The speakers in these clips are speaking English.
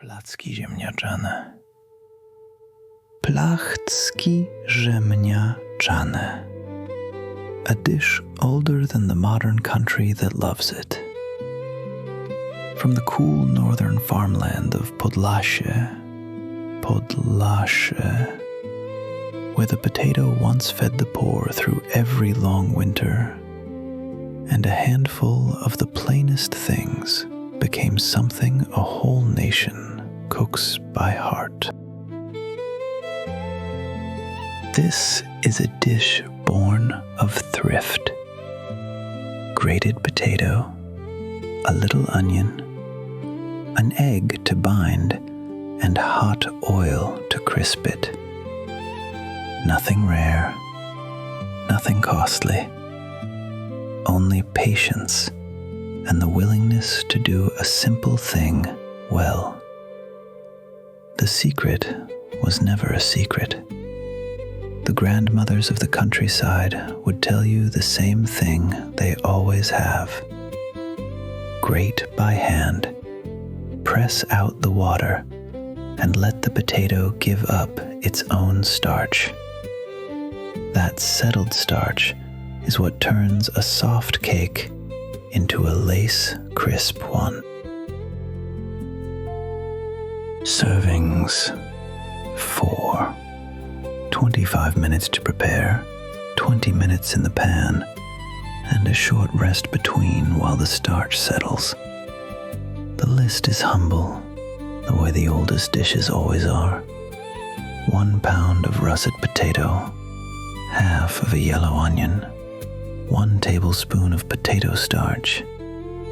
Placki Ziemniaczane. Placki Ziemniaczane. A dish older than the modern country that loves it. From the cool northern farmland of Podlasie, where the potato once fed the poor through every long winter, and a handful of the plainest things became something a whole nation cooks by heart. This is a dish born of thrift. Grated potato, a little onion, an egg to bind, and hot oil to crisp it. Nothing rare, nothing costly, only patience and the willingness to do a simple thing well. The secret was never a secret. The grandmothers of the countryside would tell you the same thing they always have. Grate by hand, press out the water, and let the potato give up its own starch. That settled starch is what turns a soft cake into a lace crisp one. Servings 4. 25 minutes to prepare, 20 minutes in the pan, and a short rest between while the starch settles. The list is humble, the way the oldest dishes always are. 1 pound of russet potato, half of a yellow onion, 1 tablespoon of potato starch,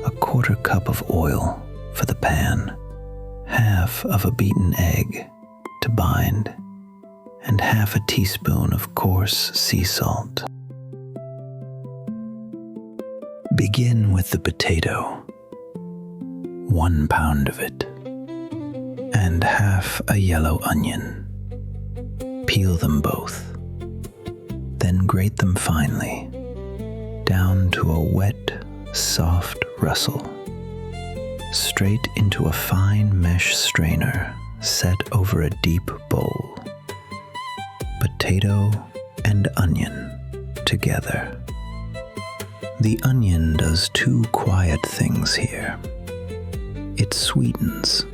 1/4 cup of oil for the pan, half of a beaten egg to bind, and half a teaspoon of coarse sea salt. Begin with the potato, 1 pound of it, and half a yellow onion. Peel them both. Then grate them finely, down to a wet, soft rustle. Straight into a fine mesh strainer set over a deep bowl. Potato and onion together. The onion does 2 quiet things here. It sweetens,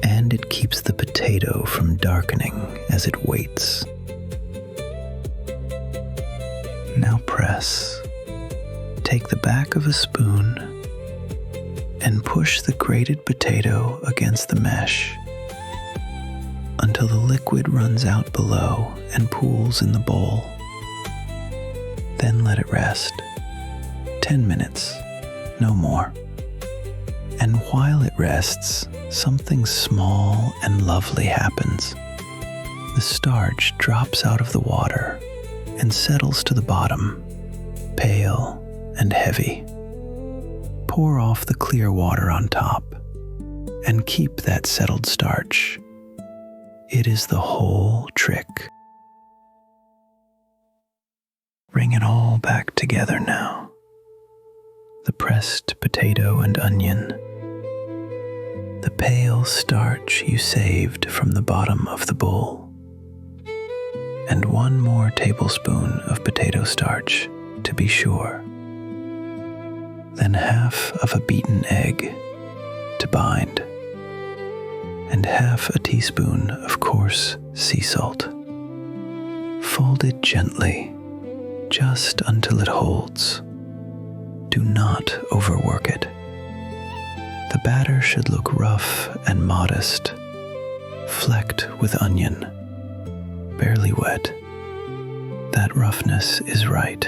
and it keeps the potato from darkening as it waits. Now press. Take the back of a spoon and push the grated potato against the mesh until the liquid runs out below and pools in the bowl. Then let it rest. 10 minutes, no more. And while it rests, something small and lovely happens. The starch drops out of the water and settles to the bottom, pale and heavy. Pour off the clear water on top and keep that settled starch. It is the whole trick. Bring it all back together now. The pressed potato and onion, the pale starch you saved from the bottom of the bowl, and 1 more tablespoon of potato starch to be sure. Then half of a beaten egg to bind, and half a teaspoon of coarse sea salt. Fold it gently, just until it holds. Do not overwork it. The batter should look rough and modest, flecked with onion, barely wet. That roughness is right.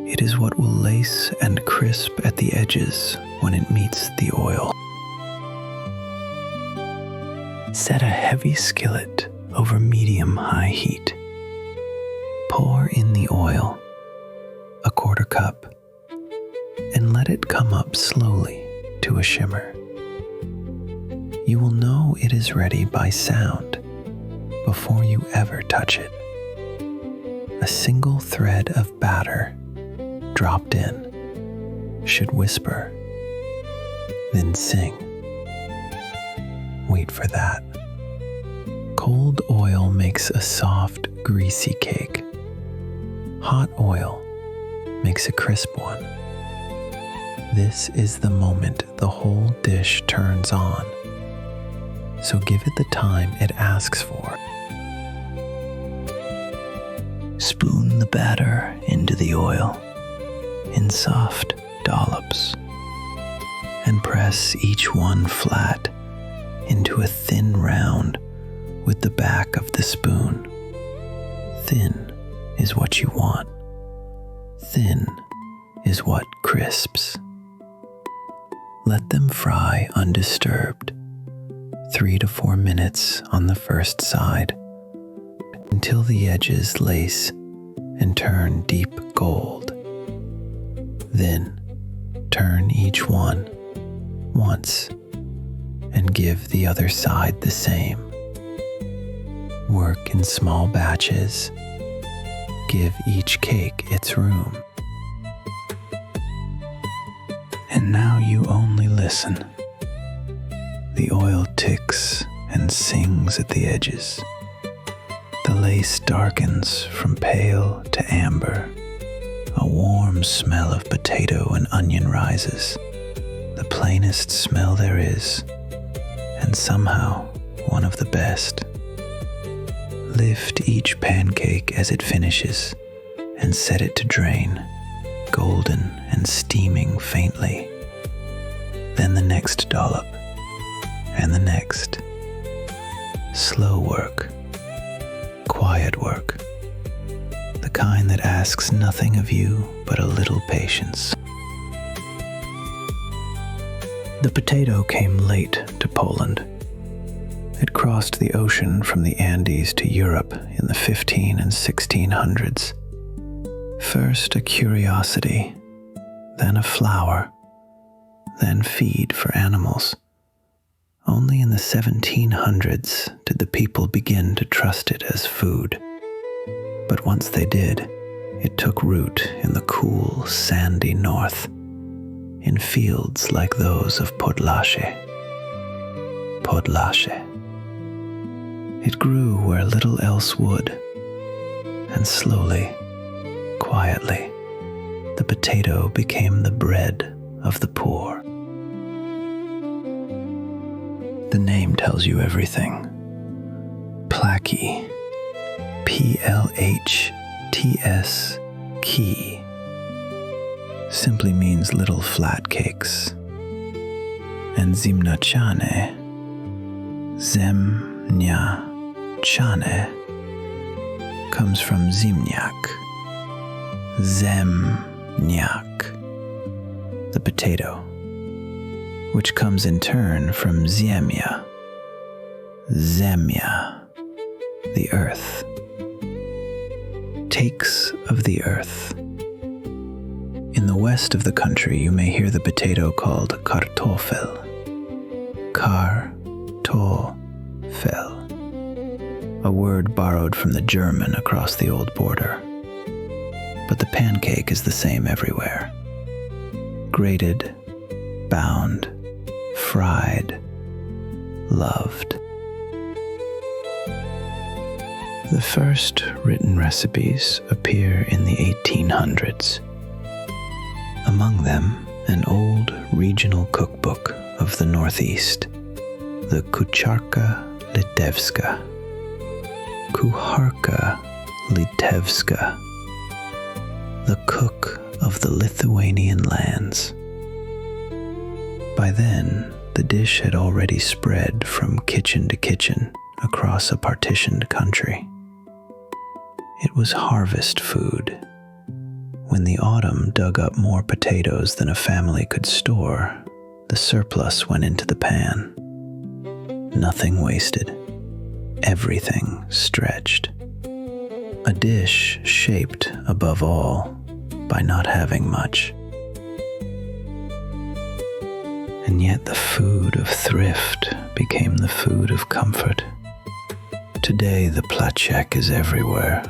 It is what will lace and crisp at the edges when it meets the oil. Set a heavy skillet over medium-high heat. Pour in the oil, 1/4 cup, and let it come up slowly to a shimmer. You will know it is ready by sound before you ever touch it. A single thread of batter dropped in should whisper, then sing. wait for that. Cold oil makes a soft, greasy cake. Hot oil makes a crisp one. This is the moment the whole dish turns on. So give it the time it asks for. Spoon the batter into the oil in soft dollops and press each one flat into a thin round with the back of the spoon. Thin is what you want. Thin is what crisps. Let them fry undisturbed, 3 to 4 minutes on the first side, until the edges lace and turn deep gold. Then turn each one once and give the other side the same. Work in small batches. Give each cake its room. And now you only listen. The oil ticks and sings at the edges. The lace darkens from pale to amber. A warm smell of potato and onion rises, the plainest smell there is, and somehow one of the best. Lift each pancake as it finishes and set it to drain, golden and steaming faintly. Then the next dollop, and the next. Slow work, quiet work, the kind that asks nothing of you but a little patience. The potato came late to Poland. It crossed the ocean from the Andes to Europe in the 1500s and 1600s. First a curiosity, then a flower, then feed for animals. Only in the 1700s did the people begin to trust it as food. But once they did, it took root in the cool, sandy north, in fields like those of Podlasie. Podlasie. It grew where little else would, and slowly, quietly, the potato became the bread of the poor. The name tells you everything. Placki, P-L-A-T-S-kee, simply means little flat cakes. And zhem-nyah-CHAH-neh, zhem-nyah-CHAH-neh, comes from ziemniak, zhem-nyah, the potato, which comes in turn from zhem-nyah, zhem-nyah, the earth, takes of the earth. In the west of the country, you may hear the potato called kartoffel, kar-to-fel, a word borrowed from the German across the old border. But the pancake is the same everywhere. Grated, bound, fried, loved. The first written recipes appear in the 1800s. Among them, an old regional cookbook of the Northeast, the Kucharka Litewska. Kucharka Litewska, the cook of the Lithuanian lands. By then, the dish had already spread from kitchen to kitchen across a partitioned country. It was harvest food. When the autumn dug up more potatoes than a family could store, the surplus went into the pan. Nothing wasted. Everything stretched. A dish shaped, above all, by not having much. And yet the food of thrift became the food of comfort. Today the Placki is everywhere.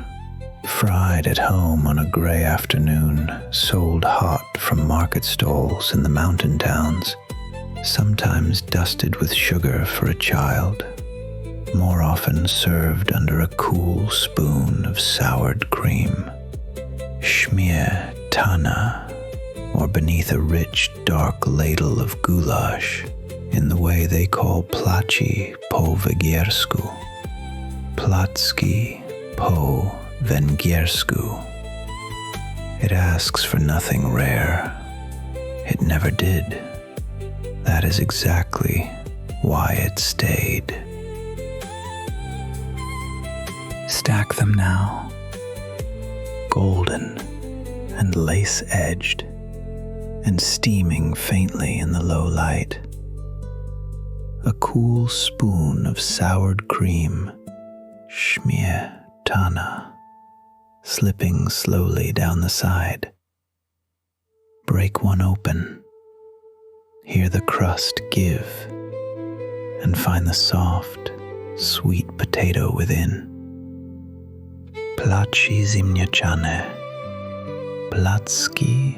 Fried at home on a gray afternoon, sold hot from market stalls in the mountain towns. sometimes dusted with sugar for a child, more often served under a cool spoon of soured cream, zhem-nyah-CHAH-neh, or beneath a rich, dark ladle of goulash in the way they call Placki po węgiersku, Placki po węgiersku. It asks for nothing rare. It never did. That is exactly why it stayed. Stack them now, golden and lace-edged, and steaming faintly in the low light. A cool spoon of soured cream, zhem-nyah-CHAH-neh, slipping slowly down the side. Break one open, hear the crust give, and find the soft, sweet potato within. Placki Ziemniaczane, Placki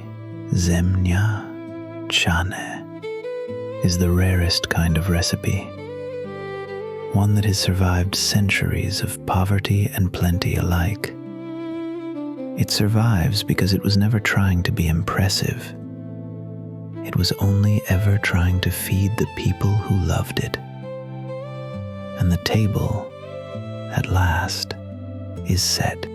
Ziemniaczane is the rarest kind of recipe, one that has survived centuries of poverty and plenty alike. It survives because it was never trying to be impressive. It was only ever trying to feed the people who loved it. And the table, at last, is set.